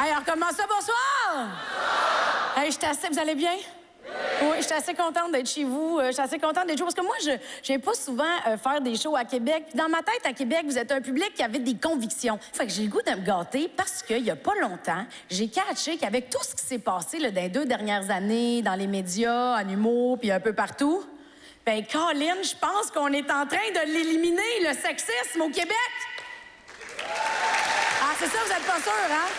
Hey, on recommence ça, bonsoir! Hey, vous allez bien? Oui, je suis assez contente d'être chez vous. Je suis assez contente d'être chez vous parce que moi, je viens pas souvent faire des shows à Québec. Puis dans ma tête, à Québec, vous êtes un public qui avait des convictions. Fait que j'ai le goût de me gâter parce qu'il y a pas longtemps, j'ai catché qu'avec tout ce qui s'est passé là, dans les 2 dernières années, dans les médias, en humour, puis un peu partout, ben Colin, je pense qu'on est en train de l'éliminer, le sexisme au Québec. Ah, c'est ça, vous êtes pas sûr, hein?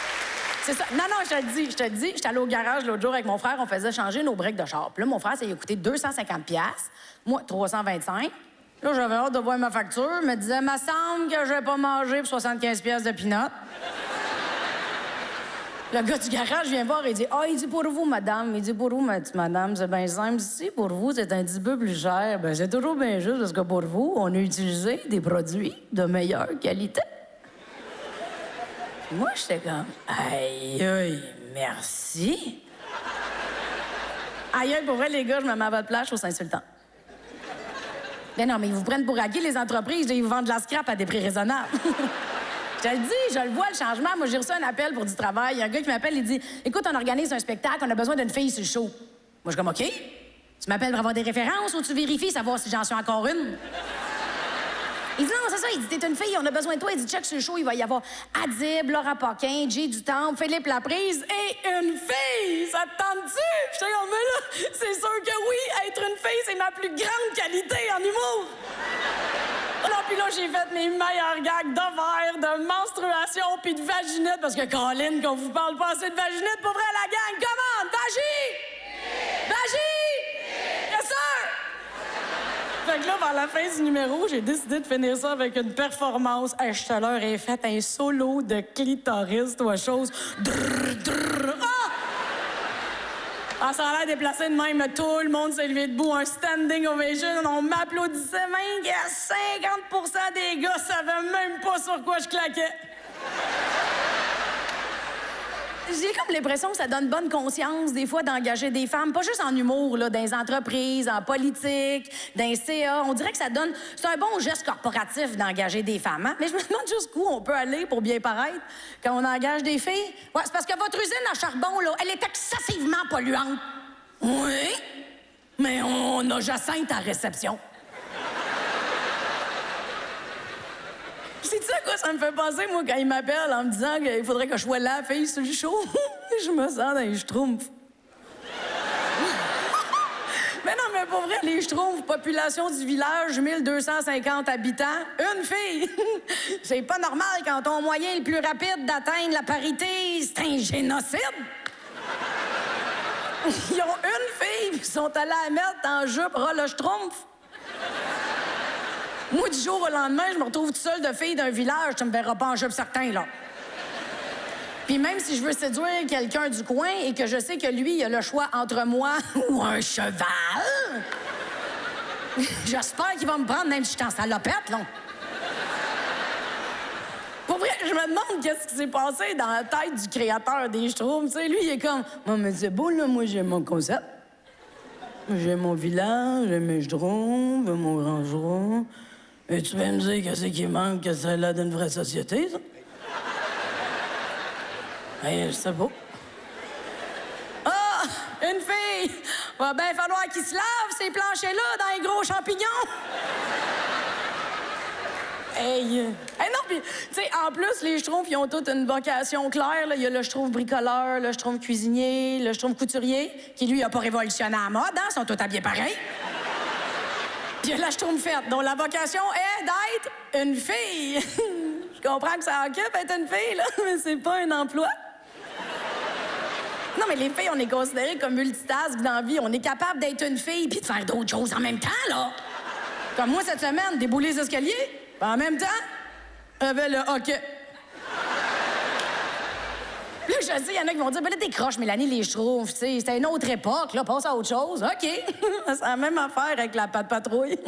C'est ça. Non, je te le dis. J'étais allée au garage l'autre jour avec mon frère, on faisait changer nos briques de char. Puis là, mon frère, ça lui a coûté 250$. Moi, 325$. Là, j'avais hâte de voir ma facture. Il me disait, me semble que je vais pas manger pour 75$ de peanuts. Le gars du garage vient voir et dit, il dit pour vous, madame. Il dit pour vous, madame, c'est bien simple. Si pour vous, c'est un petit peu plus cher, ben c'est toujours bien juste parce que pour vous, on a utilisé des produits de meilleure qualité. Moi, j'étais comme, aïe, merci. Aïe, pour vrai, les gars, je me mets à votre place, je trouve ça insultant. Ben non, mais ils vous prennent pour acquis, les entreprises, ils vous vendent de la scrap à des prix raisonnables. Je te le dis, je le vois, le changement. Moi, j'ai reçu un appel pour du travail. Il y a un gars qui m'appelle, il dit, écoute, on organise un spectacle, on a besoin d'une fille sur le show. Moi, je suis comme, OK. Tu m'appelles pour avoir des références ou tu vérifies, savoir si j'en suis encore une? Il dit non, c'est ça. Il dit, t'es une fille, on a besoin de toi. Il dit, check sur le show, il va y avoir Adib, Laura Paquin, Jay Dutemps, Philippe Laprise et une fille. Ça te tente-tu? J'étais comme, mais là, c'est sûr que oui, être une fille, c'est ma plus grande qualité en humour. Non, puis là, j'ai fait mes meilleurs gags d'ovaires, de menstruation puis de vaginette, parce que, Colin, qu'on vous parle pas assez de vaginette, pour vrai, la gang, commande, vagi! Vagi! Yes, sir! Fait que là, vers la fin du numéro, j'ai décidé de finir ça avec une performance. Hey, je te leur ai fait un solo de clitoris, toi, chose. Drrr, drrr. Ah, ça a l'air déplacé de même. Tout le monde s'est levé debout. Un standing ovation. On m'applaudissait même. Il y a 50% des gars savaient même pas sur quoi je claquais. J'ai comme l'impression que ça donne bonne conscience, des fois, d'engager des femmes, pas juste en humour, là, dans les entreprises, en politique, dans les CA. On dirait que ça donne... C'est un bon geste corporatif d'engager des femmes, hein? Mais je me demande jusqu'où on peut aller pour bien paraître quand on engage des filles. Ouais, c'est parce que votre usine à charbon, là, elle est excessivement polluante. Oui, mais on a Jacinthe à réception. C'est ça quoi ça me fait penser, moi, quand il m'appelle en me disant qu'il faudrait que je sois la fille sur le show. Je me sens dans les schtroumpfs. Mais non, mais pour vrai, les schtroumpfs, population du village, 1250 habitants, une fille. C'est pas normal quand ton moyen le plus rapide d'atteindre la parité, c'est un génocide. Ils ont une fille, puis ils sont allés la mettre en jupe le schtroumpf. Moi, du jour au lendemain, je me retrouve toute seule de fille d'un village. Tu me verras pas en jupe certain, là. Puis même si je veux séduire quelqu'un du coin et que je sais que lui, il a le choix entre moi ou un cheval, j'espère qu'il va me prendre même si je suis en salopette, là. Pour vrai, je me demande qu'est-ce qui s'est passé dans la tête du créateur des Schtroumpfs. Tu sais, lui, il est comme... Non, mais c'est beau, là, moi, j'ai mon concept. J'ai mon village, j'ai mes Schtroumpfs, j'ai mon grand Schtroumpf. Et tu vas me dire qu'est-ce qui manque, que ça a l'air d'une vraie société, ça? Hey, je sais pas. Ah! Une fille! Va bien falloir qu'il se lave ces planchers-là dans les gros champignons! Hey! Non, puis, tu sais, en plus, les Schtroumpfs, ils ont toutes une vocation claire. Là. Il y a le Schtroumpf bricoleur, le Schtroumpf cuisinier, le Schtroumpf couturier, qui, lui, a pas révolutionné la mode, hein? Ils sont tous habillés pareil. Puis il y a la Schtroumpfette, dont la vocation est d'être une fille. Je comprends que ça occupe être une fille, là, mais c'est pas un emploi. Non, mais les filles, on est considérées comme multitask dans la vie. On est capable d'être une fille puis de faire d'autres choses en même temps, là. Comme moi, cette semaine, débouler les escaliers, puis en même temps, avec le hockey. Là, je sais, il y en a qui vont dire, ben là, décroche, Mélanie, les Schtroumpfs, tu sais, c'était une autre époque, là, passe à autre chose. OK. C'est la même affaire avec la patte patrouille.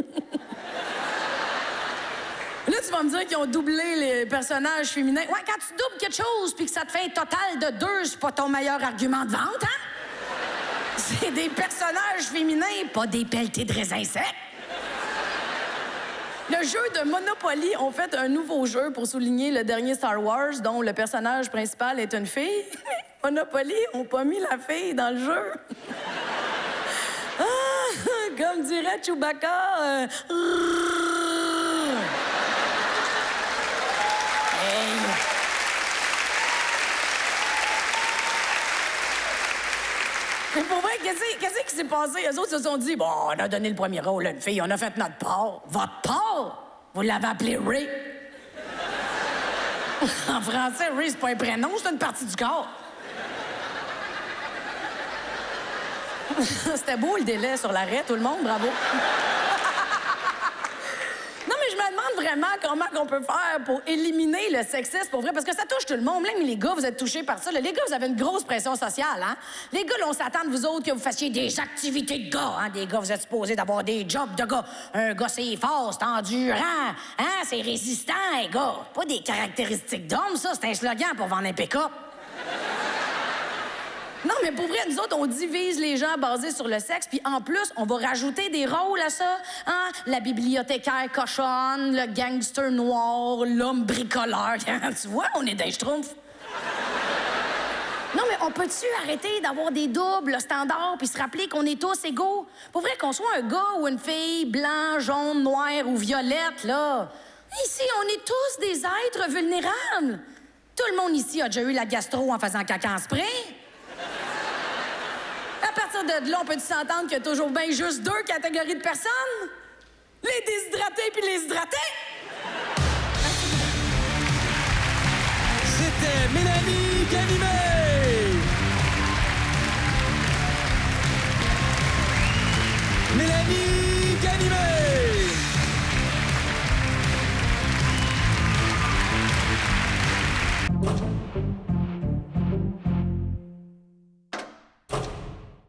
Là, tu vas me dire qu'ils ont doublé les personnages féminins. Ouais, quand tu doubles quelque chose puis que ça te fait un total de 2, c'est pas ton meilleur argument de vente, hein? C'est des personnages féminins, pas des pelletés de raisins secs. Le jeu de Monopoly ont fait un nouveau jeu pour souligner le dernier Star Wars, dont le personnage principal est une fille. Monopoly ont pas mis la fille dans le jeu. Ah, comme dirait Chewbacca. Hey. Mais pour vrai, qu'est-ce qui s'est passé? Eux autres se sont dit, bon, on a donné le premier rôle à une fille, on a fait notre part. Votre part? Vous l'avez appelé Ray. En français, Ray, c'est pas un prénom, c'est une partie du corps. C'était beau le délai sur l'arrêt, tout le monde, bravo. Non, mais je me demande vraiment comment on peut faire pour éliminer le sexisme, pour vrai, parce que ça touche tout le monde. Même les gars, vous êtes touchés par ça. Là, les gars, vous avez une grosse pression sociale, hein? Les gars, là, on s'attend de vous autres que vous fassiez des activités de gars, hein? Des gars, vous êtes supposés d'avoir des jobs de gars. Un gars, c'est fort, c'est endurant, hein? C'est résistant, un gars. Pas des caractéristiques d'homme, ça. C'est un slogan pour vendre un pick-up. Non, mais pour vrai, nous autres, on divise les gens basés sur le sexe, puis en plus, on va rajouter des rôles à ça. Hein? La bibliothécaire cochonne, le gangster noir, l'homme bricoleur. Tu vois, on est des schtroumpfs. Non, mais on peut-tu arrêter d'avoir des doubles standards puis se rappeler qu'on est tous égaux? Pour vrai, qu'on soit un gars ou une fille, blanc, jaune, noir ou violette, là. Ici, on est tous des êtres vulnérables. Tout le monde ici a déjà eu la gastro en faisant caca en spray. À partir de là, on peut s'entendre qu'il y a toujours bien juste deux catégories de personnes? Les déshydratés puis les hydratés? C'était Mélanie Ganimé! Mélanie